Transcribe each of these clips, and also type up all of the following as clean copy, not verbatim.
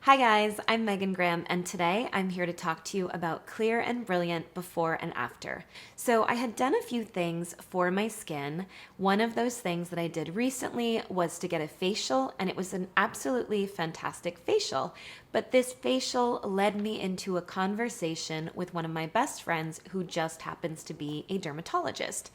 Hi guys, I'm Megan Graham, and today I'm here to talk to you about Clear and Brilliant before and after. So I had done a few things for my skin. One of those things that I did recently was to get a facial, and it was an absolutely fantastic facial. But this facial led me into a conversation with one of my best friends who just happens to be a dermatologist.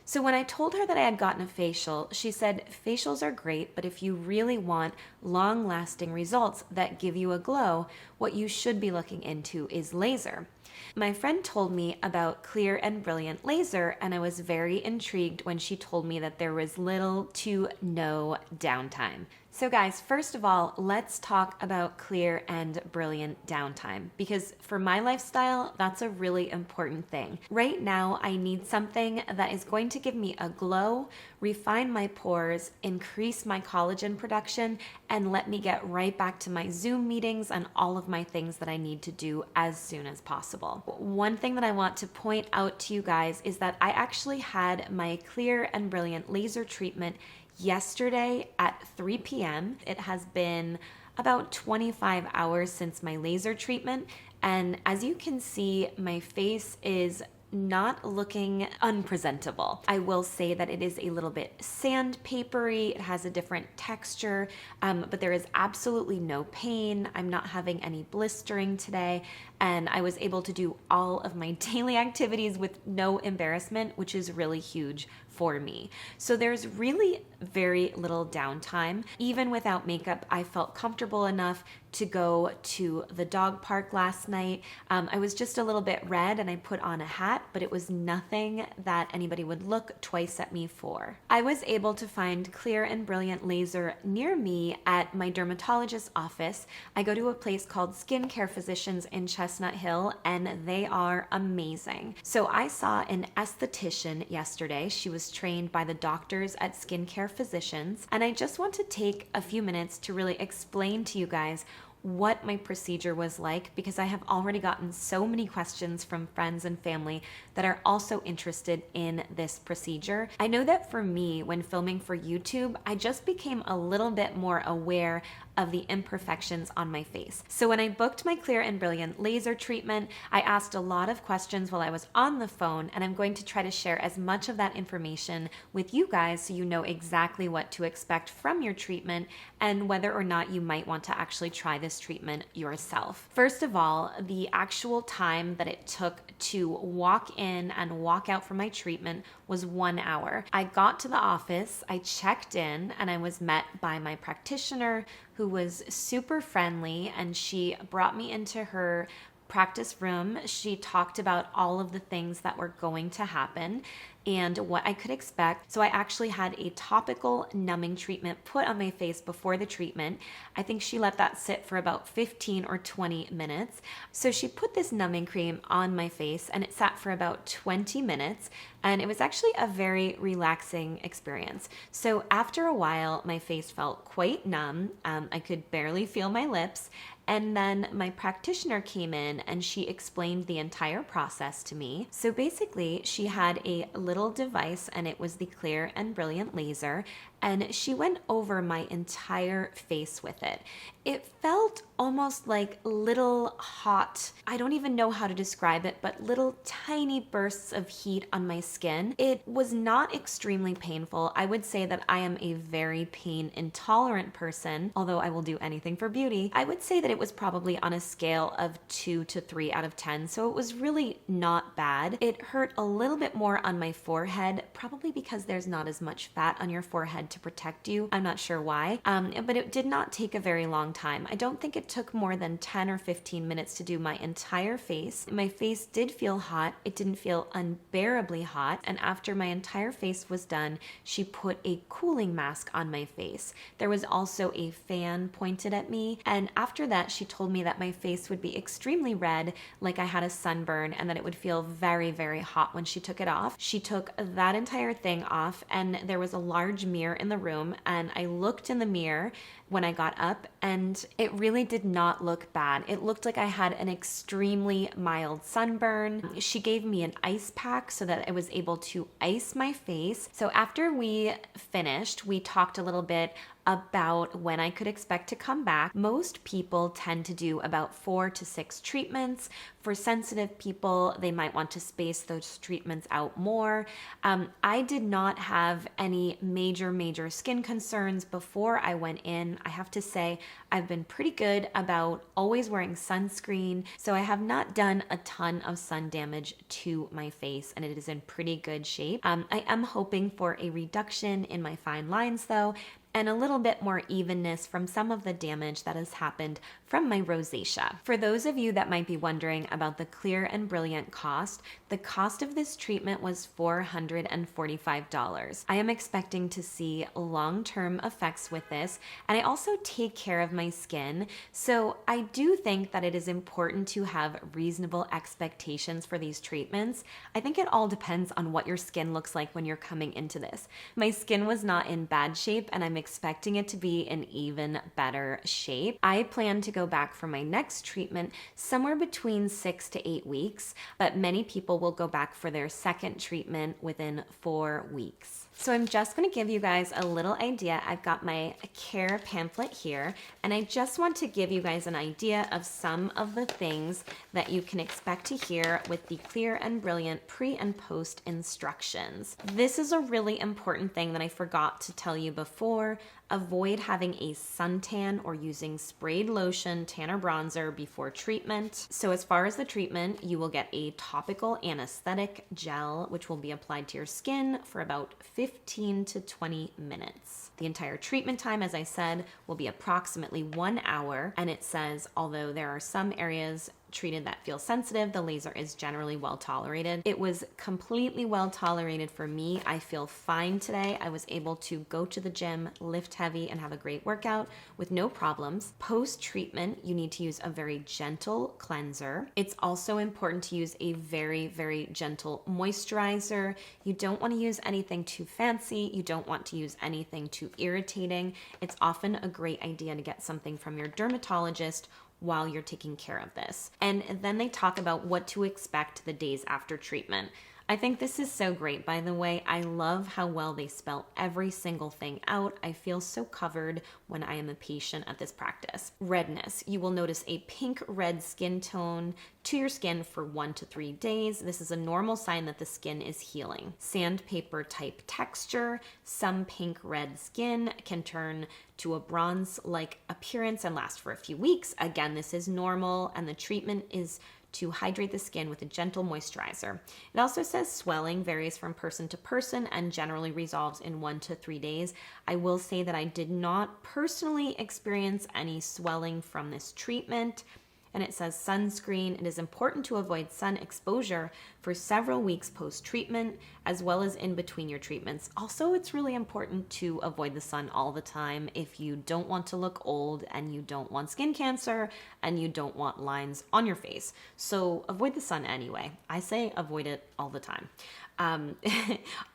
So when I told her that I had gotten a facial, she said facials are great, but if you really want long-lasting results that give you a glow, what you should be looking into is laser. My friend told me about Clear and Brilliant laser, and I was very intrigued when she told me that there was little to no downtime. So guys, first of all, let's talk about Clear and Brilliant downtime, because for my lifestyle, that's a really important thing. Right now, I need something that is going to give me a glow, refine my pores, increase my collagen production, and let me get right back to my Zoom meetings and all of my things that I need to do as soon as possible. One thing that I want to point out to you guys is that I actually had my Clear and Brilliant laser treatment yesterday at 3 p.m. It has been about 25 hours since my laser treatment, and as you can see, my face is not looking unpresentable. I will say that it is a little bit sandpapery. It has a different texture, but there is absolutely no pain. I'm not having any blistering today, and I was able to do all of my daily activities with no embarrassment, which is really huge for me. So there's really very little downtime. Even without makeup, I felt comfortable enough to go to the dog park last night. I was just a little bit red and I put on a hat, but it was nothing that anybody would look twice at me for. I was able to find Clear and Brilliant laser near me at my dermatologist's office. I go to a place called Skincare Physicians in Chestnut Hill, and they are amazing. So I saw an esthetician yesterday. She was trained by the doctors at Skincare Physicians, and I just want to take a few minutes to really explain to you guys what my procedure was like, because I have already gotten so many questions from friends and family that are also interested in this procedure. I know that for me, when filming for YouTube, I just became a little bit more aware of the imperfections on my face. So when I booked my Clear and Brilliant laser treatment, I asked a lot of questions while I was on the phone, and I'm going to try to share as much of that information with you guys so you know exactly what to expect from your treatment and whether or not you might want to actually try this treatment yourself. First of all, the actual time that it took to walk in and walk out from my treatment was 1 hour. I got to the office, I checked in, and I was met by my practitioner, who was super friendly, and she brought me into her practice room. She talked about all of the things that were going to happen and what I could expect. So I actually had a topical numbing treatment put on my face before the treatment. I think she let that sit for about 15 or 20 minutes. So she put this numbing cream on my face, and it sat for about 20 minutes, and it was actually a very relaxing experience. So after a while, my face felt quite numb. I could barely feel my lips. And then my practitioner came in and she explained the entire process to me. So basically, she had a little device, and it was the Clear and Brilliant laser, and she went over my entire face with it. It felt almost like little hot, I don't even know how to describe it, but little tiny bursts of heat on my skin. It was not extremely painful. I would say that I am a very pain intolerant person, although I will do anything for beauty. I would say that it was probably on a scale of 2 to 3 out of 10, so it was really not bad. It hurt a little bit more on my forehead, probably because there's not as much fat on your forehead to protect you. I'm not sure why, but it did not take a very long time. I don't think it took more than 10 or 15 minutes to do my entire face. My face did feel hot. It didn't feel unbearably hot, and after my entire face was done, she put a cooling mask on my face. There was also a fan pointed at me, and after that, she told me that my face would be extremely red, like I had a sunburn, and that it would feel very, very hot when she took it off. She took that entire thing off, and there was a large mirror in the room, and I looked in the mirror when I got up, and it really did not look bad. It looked like I had an extremely mild sunburn. She gave me an ice pack so that I was able to ice my face. So after we finished, we talked a little bit about when I could expect to come back. Most people tend to do about 4 to 6 treatments. For sensitive people, they might want to space those treatments out more. I did not have any major skin concerns before I went in. I have to say, I've been pretty good about always wearing sunscreen, so I have not done a ton of sun damage to my face, and it is in pretty good shape. I am hoping for a reduction in my fine lines though, and a little bit more evenness from some of the damage that has happened from my rosacea. For those of you that might be wondering about the Clear and Brilliant cost, the cost of this treatment was $445. I am expecting to see long-term effects with this, and I also take care of my skin, so I do think that it is important to have reasonable expectations for these treatments. I think it all depends on what your skin looks like when you're coming into this. My skin was not in bad shape, and I'm expecting it to be in even better shape. I plan to go back for my next treatment somewhere between 6 to 8 weeks, but many people will go back for their second treatment within 4 weeks. So I'm just going to give you guys a little idea. I've got my care pamphlet here, and I just want to give you guys an idea of some of the things that you can expect to hear with the Clear and Brilliant pre and post instructions. This is a really important thing that I forgot to tell you before. Avoid having a suntan or using sprayed lotion, tan or bronzer before treatment. So as far as the treatment, you will get a topical anesthetic gel, which will be applied to your skin for about 15 to 20 minutes. The entire treatment time, as I said, will be approximately 1 hour. And it says, although there are some areas treated that feel sensitive, the laser is generally well tolerated. It was completely well tolerated for me. I feel fine today. I was able to go to the gym, lift heavy, and have a great workout with no problems. Post-treatment, you need to use a very gentle cleanser. It's also important to use a very gentle moisturizer. You don't want to use anything too fancy. You don't want to use anything too irritating. It's often a great idea to get something from your dermatologist while you're taking care of this. And then they talk about what to expect the days after treatment. I think this is so great, by the way. I love how well they spell every single thing out. I feel so covered when I am a patient at this practice. Redness. You will notice a pink-red skin tone to your skin for 1 to 3 days. This is a normal sign that the skin is healing. Sandpaper type texture. Some pink-red skin can turn to a bronze-like appearance and last for a few weeks. Again, this is normal, and the treatment is to hydrate the skin with a gentle moisturizer. It also says swelling varies from person to person and generally resolves in 1 to 3 days. I will say that I did not personally experience any swelling from this treatment. And it says sunscreen. It is important to avoid sun exposure for several weeks post-treatment, as well as in between your treatments. Also, it's really important to avoid the sun all the time if you don't want to look old and you don't want skin cancer and you don't want lines on your face. So avoid the sun anyway. I say avoid it all the time.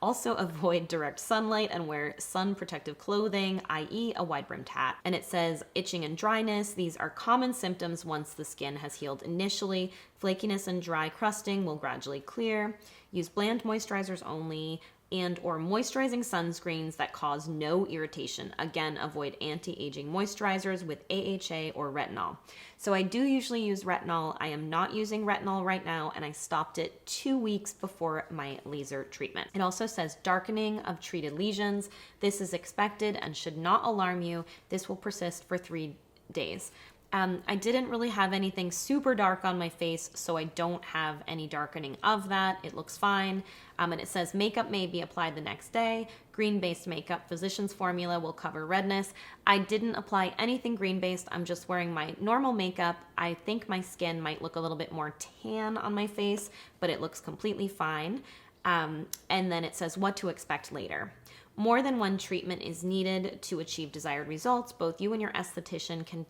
Also avoid direct sunlight and wear sun protective clothing, i.e. a wide-brimmed hat. And it says itching and dryness. These are common symptoms once the skin has healed initially. Flakiness and dry crusting will gradually clear. Use bland moisturizers only and or moisturizing sunscreens that cause no irritation. Again, avoid anti-aging moisturizers with AHA or retinol. So I do usually use retinol. I am not using retinol right now, and I stopped it 2 weeks before my laser treatment. It also says darkening of treated lesions. This is expected and should not alarm you. This will persist for 3 days. I didn't really have anything super dark on my face, so I don't have any darkening of that. It looks fine. And it says makeup may be applied the next day. Green-based makeup, physician's formula will cover redness. I didn't apply anything green-based. I'm just wearing my normal makeup. I think my skin might look a little bit more tan on my face, but it looks completely fine. And then it says what to expect later. More than one treatment is needed to achieve desired results. Both you and your esthetician can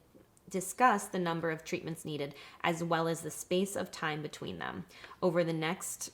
discuss the number of treatments needed as well as the space of time between them. Over the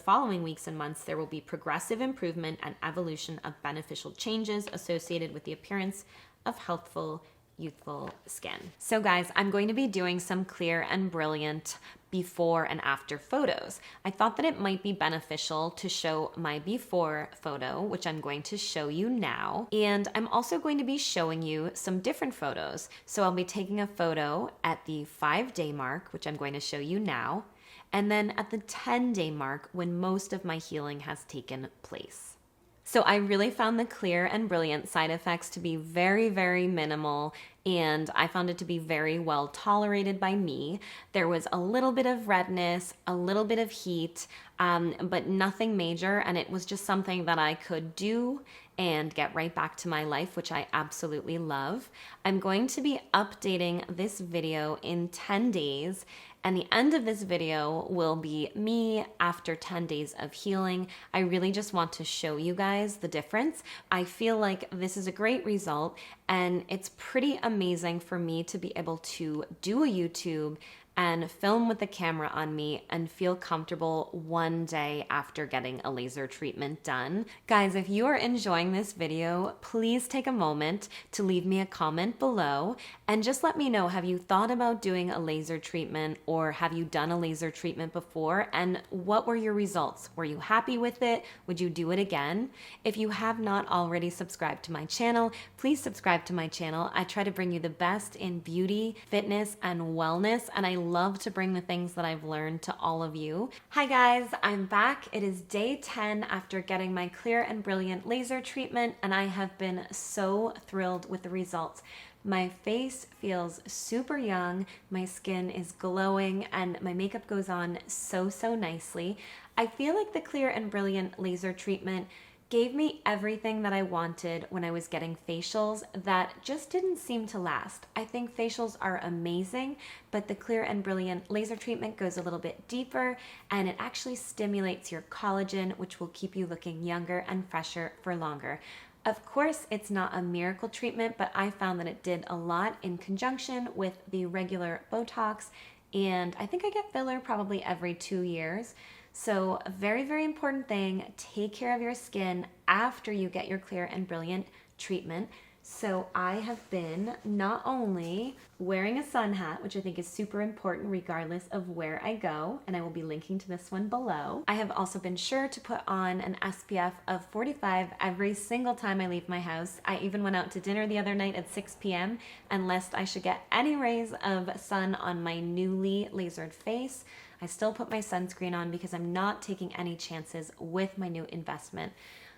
following weeks and months, there will be progressive improvement and evolution of beneficial changes associated with the appearance of healthful youthful skin. So guys, I'm going to be doing some Clear and Brilliant before and after photos. I thought that it might be beneficial to show my before photo, which I'm going to show you now. And I'm also going to be showing you some different photos. So I'll be taking a photo at the 5-day mark, which I'm going to show you now, and then at the 10-day mark when most of my healing has taken place. So I really found the Clear and Brilliant side effects to be very, very minimal, and I found it to be very well tolerated by me. There was a little bit of redness, a little bit of heat, but nothing major, and it was just something that I could do and get right back to my life, which I absolutely love. I'm going to be updating this video in 10 days, and the end of this video will be me after 10 days of healing. I really just want to show you guys the difference. I feel like this is a great result, and it's pretty amazing for me to be able to do a YouTube and film with the camera on me and feel comfortable one day after getting a laser treatment done. Guys, if you are enjoying this video, please take a moment to leave me a comment below and just let me know, have you thought about doing a laser treatment, or have you done a laser treatment before, and what were your results? Were you happy with it? Would you do it again? If you have not already subscribed to my channel, please subscribe to my channel. I try to bring you the best in beauty, fitness, and wellness, and I love to bring the things that I've learned to all of you. Hi guys, I'm back. It is day 10 after getting my Clear and Brilliant laser treatment, and I have been so thrilled with the results. My face feels super young, my skin is glowing, and my makeup goes on so nicely. I feel like the Clear and Brilliant laser treatment gave me everything that I wanted when I was getting facials that just didn't seem to last. I think facials are amazing, but the Clear and Brilliant laser treatment goes a little bit deeper, and it actually stimulates your collagen, which will keep you looking younger and fresher for longer. Of course, it's not a miracle treatment, but I found that it did a lot in conjunction with the regular Botox, and I think I get filler probably every 2 years. So a very, very important thing, take care of your skin after you get your Clear and Brilliant treatment. So I have been not only wearing a sun hat, which I think is super important regardless of where I go, and I will be linking to this one below. I have also been sure to put on an SPF of 45 every single time I leave my house. I even went out to dinner the other night at 6 p.m. and lest I should get any rays of sun on my newly lasered face, I still put my sunscreen on because I'm not taking any chances with my new investment.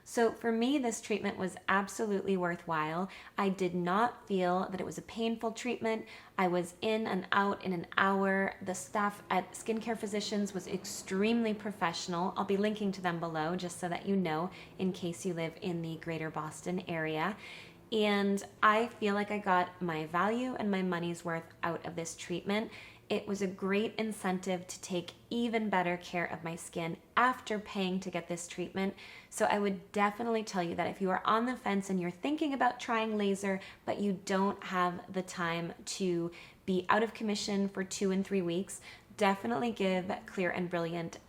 So for me, this treatment was absolutely worthwhile. I did not feel that it was a painful treatment. I was in and out in an hour. The staff at Skincare Physicians was extremely professional. I'll be linking to them below just so that you know in case you live in the greater Boston area. And I feel like I got my value and my money's worth out of this treatment. It was a great incentive to take even better care of my skin after paying to get this treatment. So I would definitely tell you that if you are on the fence and you're thinking about trying laser, but you don't have the time to be out of commission for 2 and 3 weeks, definitely give Clear and Brilliant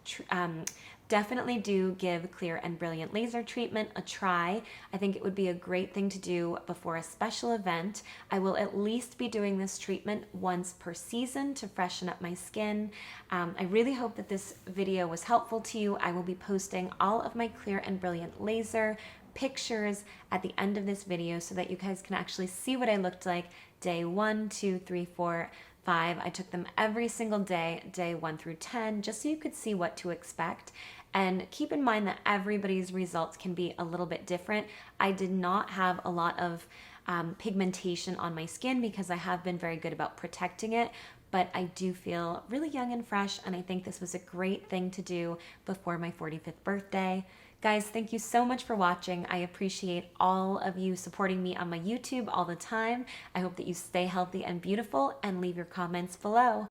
Definitely do give Clear and Brilliant laser treatment a try. I think it would be a great thing to do before a special event. I will at least be doing this treatment once per season to freshen up my skin. I really hope that this video was helpful to you. I will be posting all of my Clear and Brilliant laser pictures at the end of this video so that you guys can actually see what I looked like day 1, 2, 3, 4, 5. I took them every single day, day 1 through 10, just so you could see what to expect. And keep in mind that everybody's results can be a little bit different. I did not have a lot of pigmentation on my skin because I have been very good about protecting it, but I do feel really young and fresh, and I think this was a great thing to do before my 45th birthday. Guys, thank you so much for watching. I appreciate all of you supporting me on my YouTube all the time. I hope that you stay healthy and beautiful, and leave your comments below.